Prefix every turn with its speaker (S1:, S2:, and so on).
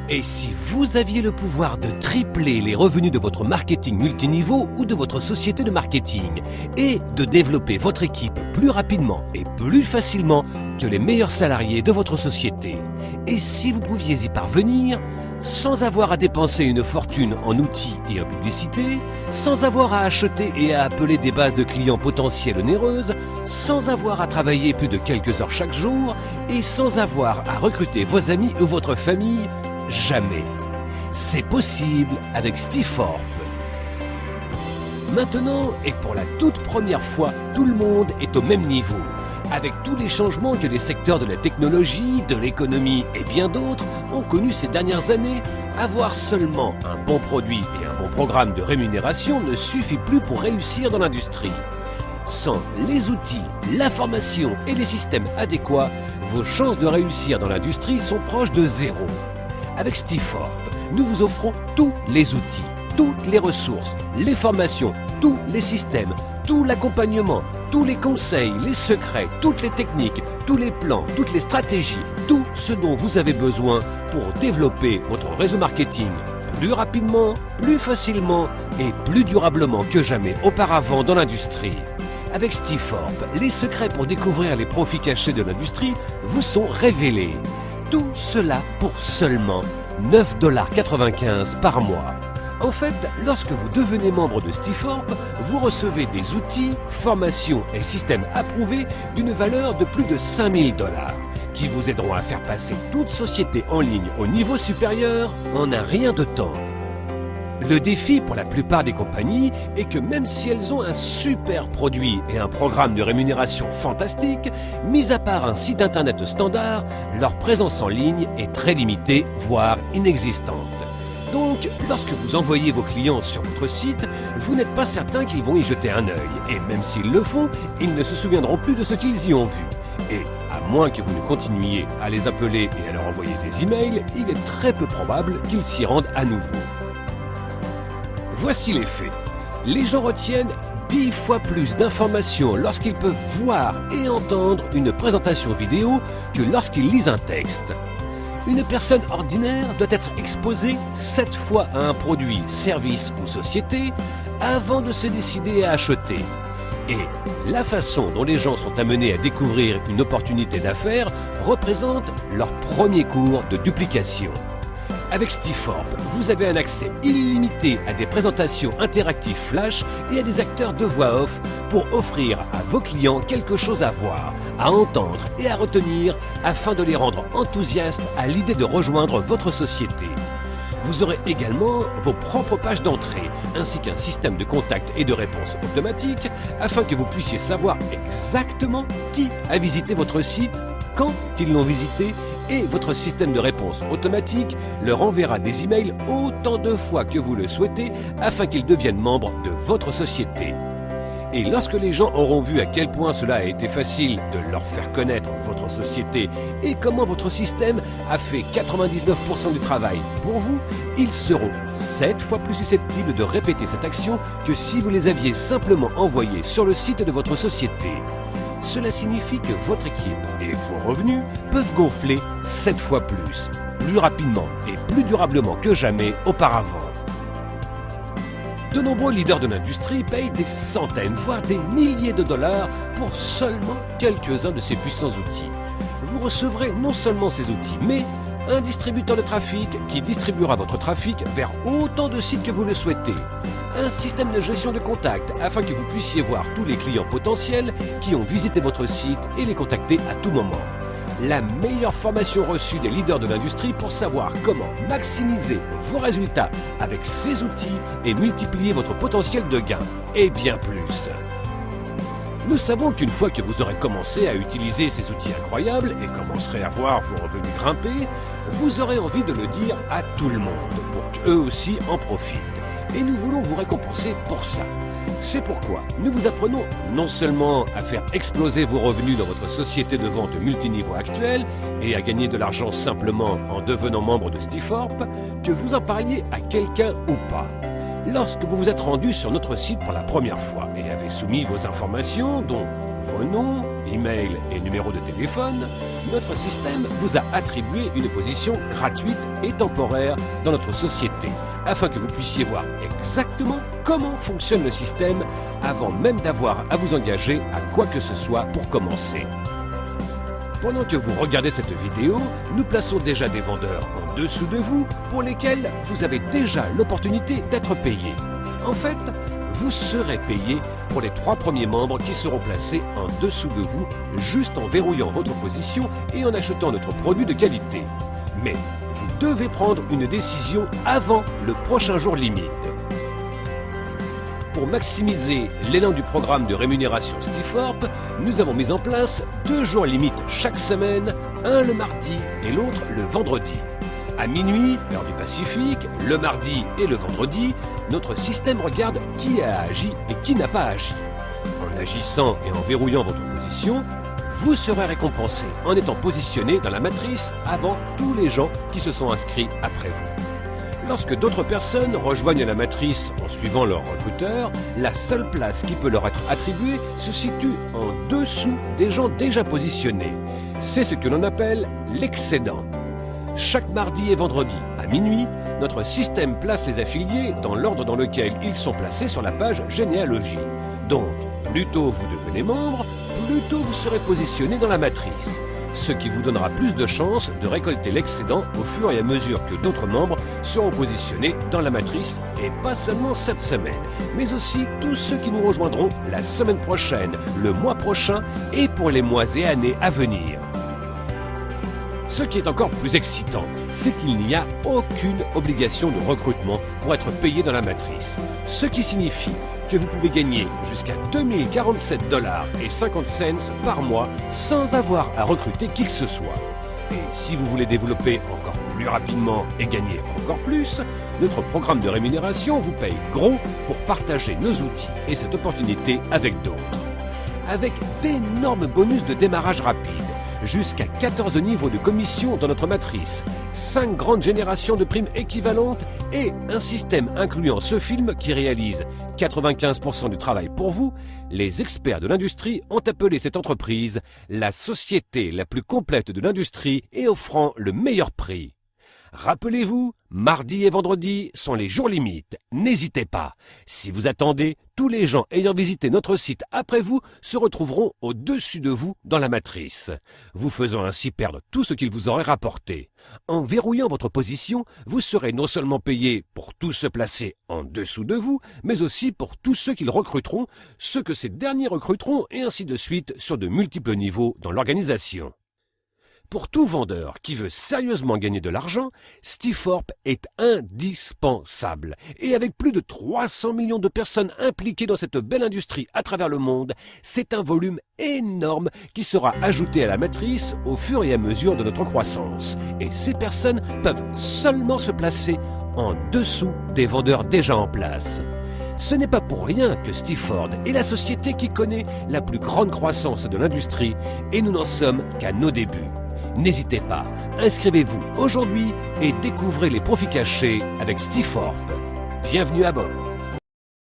S1: Et si vous aviez le pouvoir de tripler les revenus de votre marketing multiniveau ou de votre société de marketing et de développer votre équipe plus rapidement et plus facilement que les meilleurs salariés de votre société? Et si vous pouviez y parvenir sans avoir à dépenser une fortune en outils et en publicité, sans avoir à acheter et à appeler des bases de clients potentiels onéreuses, sans avoir à travailler plus de quelques heures chaque jour et sans avoir à recruter vos amis ou votre famille? Jamais. C'est possible avec Stiforp. Maintenant, et pour la toute première fois, tout le monde est au même niveau. Avec tous les changements que les secteurs de la technologie, de l'économie et bien d'autres ont connus ces dernières années, avoir seulement un bon produit et un bon programme de rémunération ne suffit plus pour réussir dans l'industrie. Sans les outils, la formation et les systèmes adéquats, vos chances de réussir dans l'industrie sont proches de zéro. Avec Stiforp, nous vous offrons tous les outils, toutes les ressources, les formations, tous les systèmes, tout l'accompagnement, tous les conseils, les secrets, toutes les techniques, tous les plans, toutes les stratégies, tout ce dont vous avez besoin pour développer votre réseau marketing plus rapidement, plus facilement et plus durablement que jamais auparavant dans l'industrie. Avec Stiforp, les secrets pour découvrir les profits cachés de l'industrie vous sont révélés. Tout cela pour seulement 9,95 $ par mois. En fait, lorsque vous devenez membre de Stiforp, vous recevez des outils, formations et systèmes approuvés d'une valeur de plus de 5 000 $ qui vous aideront à faire passer toute société en ligne au niveau supérieur en un rien de temps. Le défi pour la plupart des compagnies est que même si elles ont un super produit et un programme de rémunération fantastique, mis à part un site internet standard, leur présence en ligne est très limitée, voire inexistante. Donc, lorsque vous envoyez vos clients sur votre site, vous n'êtes pas certain qu'ils vont y jeter un œil. Et même s'ils le font, ils ne se souviendront plus de ce qu'ils y ont vu. Et à moins que vous ne continuiez à les appeler et à leur envoyer des emails, il est très peu probable qu'ils s'y rendent à nouveau. Voici les faits. Les gens retiennent 10 fois plus d'informations lorsqu'ils peuvent voir et entendre une présentation vidéo que lorsqu'ils lisent un texte. Une personne ordinaire doit être exposée 7 fois à un produit, service ou société avant de se décider à acheter. Et la façon dont les gens sont amenés à découvrir une opportunité d'affaires représente leur premier cours de duplication. Avec Stiforp, vous avez un accès illimité à des présentations interactives flash et à des acteurs de voix off pour offrir à vos clients quelque chose à voir, à entendre et à retenir afin de les rendre enthousiastes à l'idée de rejoindre votre société. Vous aurez également vos propres pages d'entrée, ainsi qu'un système de contact et de réponse automatique afin que vous puissiez savoir exactement qui a visité votre site, quand ils l'ont visité, et votre système de réponse automatique leur enverra des emails autant de fois que vous le souhaitez afin qu'ils deviennent membres de votre société. Et lorsque les gens auront vu à quel point cela a été facile de leur faire connaître votre société et comment votre système a fait 99% du travail pour vous, ils seront 7 fois plus susceptibles de répéter cette action que si vous les aviez simplement envoyés sur le site de votre société. Cela signifie que votre équipe et vos revenus peuvent gonfler 7 fois plus rapidement et plus durablement que jamais auparavant. De nombreux leaders de l'industrie payent des centaines, voire des milliers de dollars pour seulement quelques-uns de ces puissants outils. Vous recevrez non seulement ces outils, mais un distributeur de trafic qui distribuera votre trafic vers autant de sites que vous le souhaitez. Un système de gestion de contacts afin que vous puissiez voir tous les clients potentiels qui ont visité votre site et les contacter à tout moment. La meilleure formation reçue des leaders de l'industrie pour savoir comment maximiser vos résultats avec ces outils et multiplier votre potentiel de gain, et bien plus. Nous savons qu'une fois que vous aurez commencé à utiliser ces outils incroyables et commencerez à voir vos revenus grimper, vous aurez envie de le dire à tout le monde pour qu'eux aussi en profitent. Et nous voulons vous récompenser pour ça. C'est pourquoi nous vous apprenons non seulement à faire exploser vos revenus dans votre société de vente multiniveau actuelle et à gagner de l'argent simplement en devenant membre de Stiforp, que vous en parliez à quelqu'un ou pas. Lorsque vous vous êtes rendu sur notre site pour la première fois et avez soumis vos informations, dont vos noms, email et numéro de téléphone, notre système vous a attribué une position gratuite et temporaire dans notre société, afin que vous puissiez voir exactement comment fonctionne le système avant même d'avoir à vous engager à quoi que ce soit pour commencer. Pendant que vous regardez cette vidéo, nous plaçons déjà des vendeurs en dessous de vous pour lesquels vous avez déjà l'opportunité d'être payé. En fait, vous serez payé pour les 3 premiers membres qui seront placés en dessous de vous juste en verrouillant votre position et en achetant notre produit de qualité. Mais vous devez prendre une décision avant le prochain jour limite. Pour maximiser l'élan du programme de rémunération Stiforp, nous avons mis en place 2 jours limites chaque semaine, un le mardi et l'autre le vendredi. À minuit, heure du Pacifique, le mardi et le vendredi, notre système regarde qui a agi et qui n'a pas agi. En agissant et en verrouillant votre position, vous serez récompensé en étant positionné dans la matrice avant tous les gens qui se sont inscrits après vous. Lorsque d'autres personnes rejoignent la matrice en suivant leur recruteur, la seule place qui peut leur être attribuée se situe en dessous des gens déjà positionnés. C'est ce que l'on appelle l'excédent. Chaque mardi et vendredi à minuit, notre système place les affiliés dans l'ordre dans lequel ils sont placés sur la page généalogie. Donc, plus tôt vous devenez membre, plus tôt vous serez positionné dans la matrice, ce qui vous donnera plus de chances de récolter l'excédent au fur et à mesure que d'autres membres seront positionnés dans la matrice, et pas seulement cette semaine, mais aussi tous ceux qui nous rejoindront la semaine prochaine, le mois prochain et pour les mois et années à venir. Ce qui est encore plus excitant, c'est qu'il n'y a aucune obligation de recrutement pour être payé dans la matrice, ce qui signifie que vous pouvez gagner jusqu'à 2047,50 $ par mois sans avoir à recruter qui que ce soit. Et si vous voulez développer encore plus rapidement et gagner encore plus, notre programme de rémunération vous paye gros pour partager nos outils et cette opportunité avec d'autres. Avec d'énormes bonus de démarrage rapide, jusqu'à 14 niveaux de commission dans notre matrice, 5 grandes générations de primes équivalentes et un système incluant ce film qui réalise 95% du travail pour vous, les experts de l'industrie ont appelé cette entreprise la société la plus complète de l'industrie et offrant le meilleur prix. Rappelez-vous, mardi et vendredi sont les jours limites. N'hésitez pas. Si vous attendez, tous les gens ayant visité notre site après vous se retrouveront au-dessus de vous dans la matrice, vous faisant ainsi perdre tout ce qu'ils vous auraient rapporté. En verrouillant votre position, vous serez non seulement payé pour tous ceux placés en dessous de vous, mais aussi pour tous ceux qu'ils recruteront, ceux que ces derniers recruteront et ainsi de suite sur de multiples niveaux dans l'organisation. Pour tout vendeur qui veut sérieusement gagner de l'argent, Stiforp est indispensable. Et avec plus de 300 millions de personnes impliquées dans cette belle industrie à travers le monde, c'est un volume énorme qui sera ajouté à la matrice au fur et à mesure de notre croissance. Et ces personnes peuvent seulement se placer en dessous des vendeurs déjà en place. Ce n'est pas pour rien que Stiforp est la société qui connaît la plus grande croissance de l'industrie et nous n'en sommes qu'à nos débuts. N'hésitez pas, inscrivez-vous aujourd'hui et découvrez les profits cachés avec Stiforp. Bienvenue à bord.